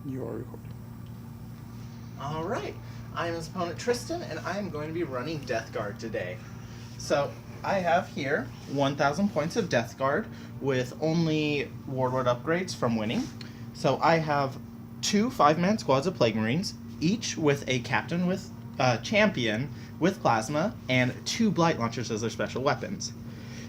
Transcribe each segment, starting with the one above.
You are recording. All right. I am his opponent Tristan, and I am going to be running Deathguard today. So I have here 1,000 points of Deathguard with only Warlord upgrades from winning. So I have 2 5-man squads of Plague Marines, each with a captain with champion with plasma, and 2 blight launchers as their special weapons.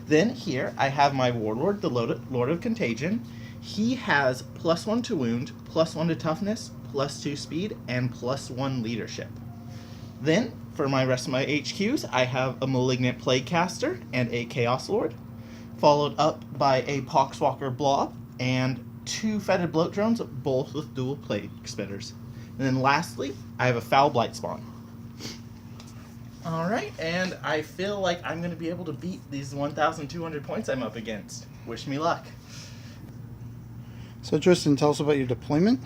Then here I have my Warlord, the Lord of Contagion. He has +1 to wound, +1 to toughness, +2 speed, and +1 leadership. Then, for my rest of my HQs, I have a Malignant Plague Caster and a Chaos Lord, followed up by a Poxwalker Blob and 2 Fetid Bloat Drones, both with dual Plague Spitters. And then lastly, I have a Foul Blight Spawn. Alright, and I feel like I'm going to be able to beat these 1,200 points I'm up against. Wish me luck. So Tristan, tell us about your deployment.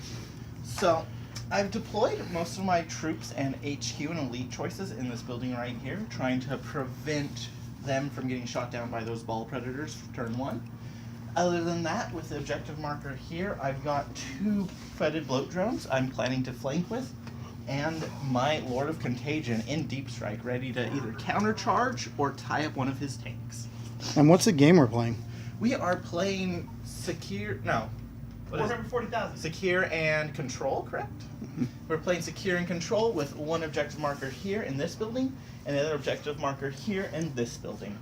So, I've deployed most of my troops and HQ and elite choices in this building right here, trying to prevent them from getting shot down by those ball predators for turn 1. Other than that, with the objective marker here, I've got 2 Fetid Bloat Drones I'm planning to flank with, and my Lord of Contagion in Deep Strike, ready to either countercharge or tie up one of his tanks. And what's the game we're playing? We are playing Warhammer 40,000. Secure and Control, correct? We're playing Secure and Control with 1 objective marker here in this building, and the other objective marker here in this building.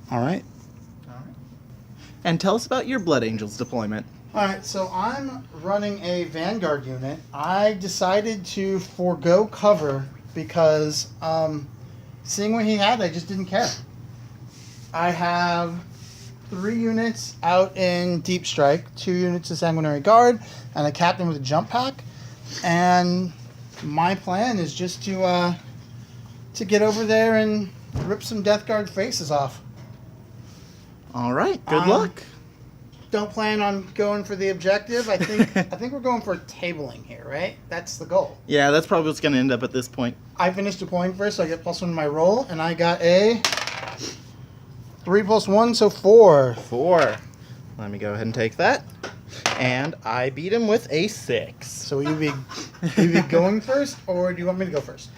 All right. Alright. And tell us about your Blood Angels deployment. All right, so I'm running a Vanguard unit. I decided to forego cover because seeing what he had, I just didn't care. I have 3 units out in Deep Strike, 2 units of Sanguinary Guard, and a captain with a jump pack. And my plan is just to get over there and rip some Deathguard faces off. Alright, good luck. Don't plan on going for the objective. I think we're going for tabling here, right? That's the goal. Yeah, that's probably what's going to end up at this point. I finished deploying first, so I get +1 in my roll, and I got a 3 + 1, so 4. 4. Let me go ahead and take that. And I beat him with a 6. So will you be going first, or do you want me to go first?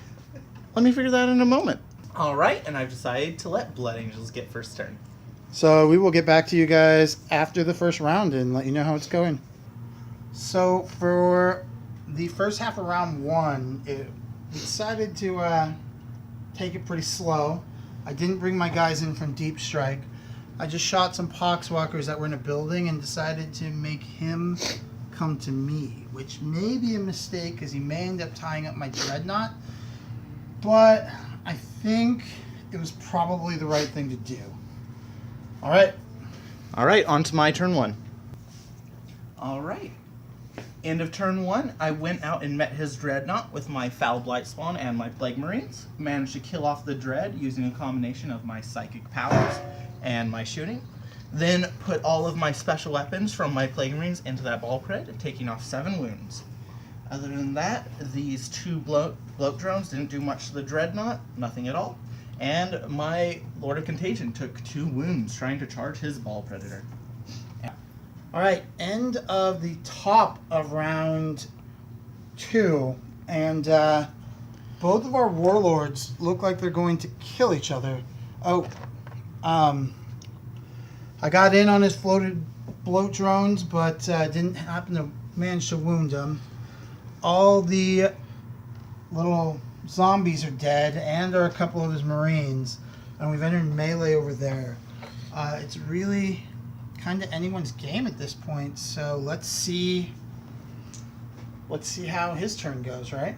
Let me figure that in a moment. Alright, and I've decided to let Blood Angels get first turn. So we will get back to you guys after the first round and let you know how it's going. So for the first half of round 1, we decided to take it pretty slow. I didn't bring my guys in from Deep Strike. I just shot some Poxwalkers that were in a building and decided to make him come to me, which may be a mistake because he may end up tying up my Dreadnought. But I think it was probably the right thing to do. Alright, on to my turn 1. Alright. End of turn 1, I went out and met his Dreadnought with my Foul Blight Spawn and my Plague Marines. Managed to kill off the Dread using a combination of my Psychic powers and my shooting. Then put all of my special weapons from my Plague Marines into that ball pred, taking off 7 wounds. Other than that, these 2 bloat drones didn't do much to the Dreadnought, nothing at all. And my Lord of Contagion took 2 wounds trying to charge his ball predator. Alright, end of the top of round 2, and both of our warlords look like they're going to kill each other. I got in on his floated bloat drones, but didn't happen to manage to wound him. All the little zombies are dead, and there are a couple of his marines, and we've entered melee over there. It's really kind of anyone's game at this point, so let's see how his turn goes, right?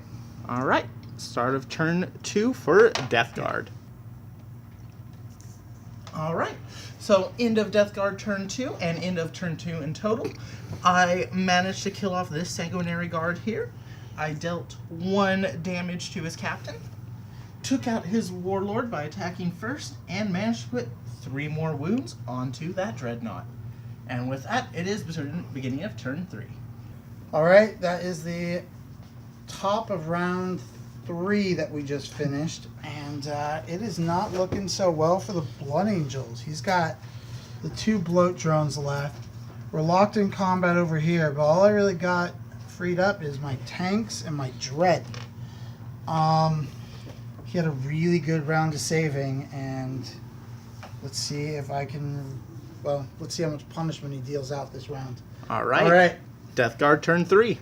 Alright, start of turn 2 for Deathguard. Alright, so end of Deathguard turn 2 and end of turn 2 in total. I managed to kill off this Sanguinary Guard here. I dealt 1 damage to his captain, took out his Warlord by attacking first, and managed to put 3 more wounds onto that Dreadnought. And with that, it is the beginning of turn 3. Alright, that is the top of round 3 that we just finished, and it is not looking so well for the Blood Angels. He's got the 2 bloat drones left. We're locked in combat over here, but all I really got freed up is my tanks and my dread. He had a really good round of saving, and let's see if I can. Well, let's see how much punishment he deals out this round. All right. All right. Deathguard turn 3.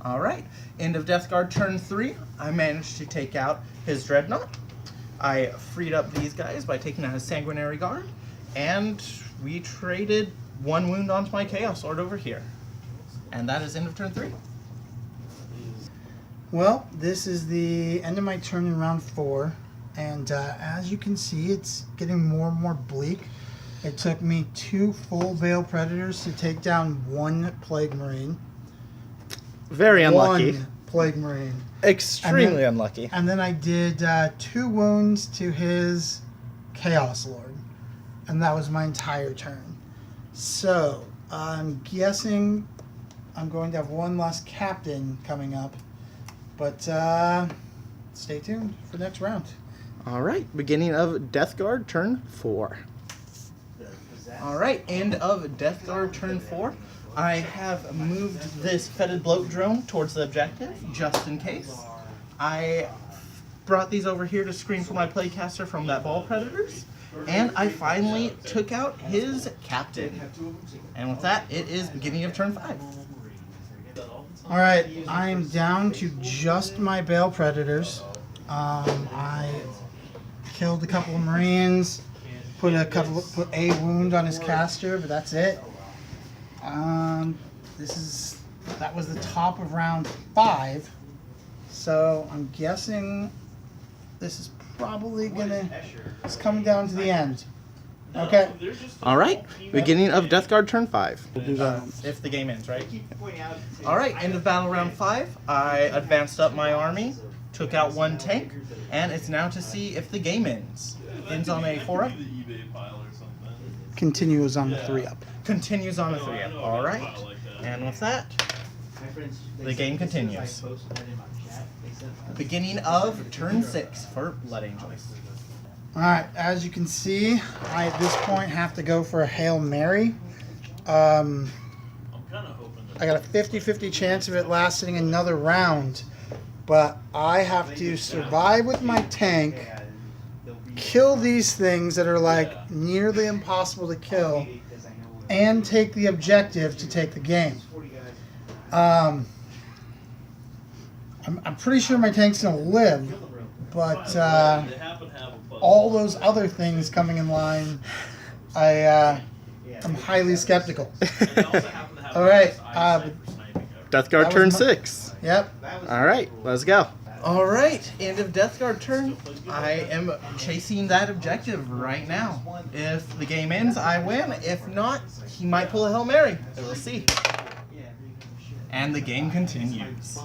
All right. End of Deathguard turn 3. I managed to take out his Dreadnought. I freed up these guys by taking out his Sanguinary Guard, and we traded 1 wound onto my Chaos Sword over here. And that is end of turn 3. Well, this is the end of my turn in round 4, and as you can see, it's getting more and more bleak. It took me 2 full Veil Predators to take down 1 Plague Marine. Very unlucky. 1 Plague Marine. Extremely unlucky. And then I did 2 wounds to his Chaos Lord, and that was my entire turn. So, I'm guessing I'm going to have 1 less captain coming up. But stay tuned for next round. All right, beginning of Deathguard turn 4. All right, end of Deathguard turn 4. I have moved this Fetid Bloat drone towards the objective, just in case. I brought these over here to screen for my playcaster from that Ball Predators, and I finally took out his captain. And with that, it is beginning of turn 5. Alright, I'm down to just my Bale Predators. I killed a couple of Marines, put a wound on his caster, but that's it. That was the top of round 5. So I'm guessing this is probably it's coming down to the end. Okay. All right, beginning of Deathguard turn 5. If the game ends, right? All right, end of battle round 5. I advanced up my army, took out 1 tank, and it's now to see if the game ends. Ends on a 4-up. Continues on the 3-up. Continues on a 3-up. All right, and with that, the game continues. Beginning of turn 6 for Blood Angels. Alright, as you can see, I at this point have to go for a Hail Mary. I got a 50-50 chance of it lasting another round, but I have to survive with my tank, kill these things that are like nearly impossible to kill, and take the objective to take the game. I'm pretty sure my tank's going to live, but all those other things coming in line, I'm highly skeptical. All right. Deathguard turn 6. Yep. All right, let's go. All right, end of Deathguard turn. I am chasing that objective right now. If the game ends, I win. If not, he might pull a Hail Mary. We'll see. And the game continues.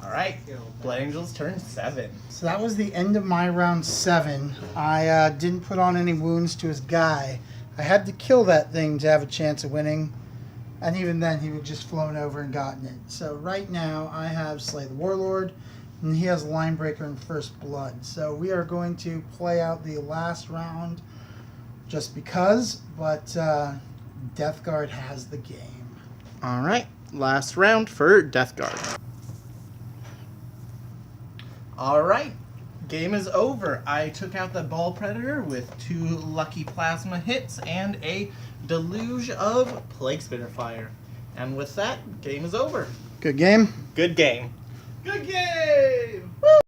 All right, Blood Angels turn 7. So that was the end of my round 7. I didn't put on any wounds to his guy. I had to kill that thing to have a chance of winning. And even then, he would just flown over and gotten it. So right now, I have Slay the Warlord, and he has Linebreaker and First Blood. So we are going to play out the last round just because, but Deathguard has the game. All right, last round for Deathguard. All right, game is over. I took out the Ball Predator with 2 lucky plasma hits and a deluge of Plague Spitfire. And with that, game is over. Good game. Good game. Good game!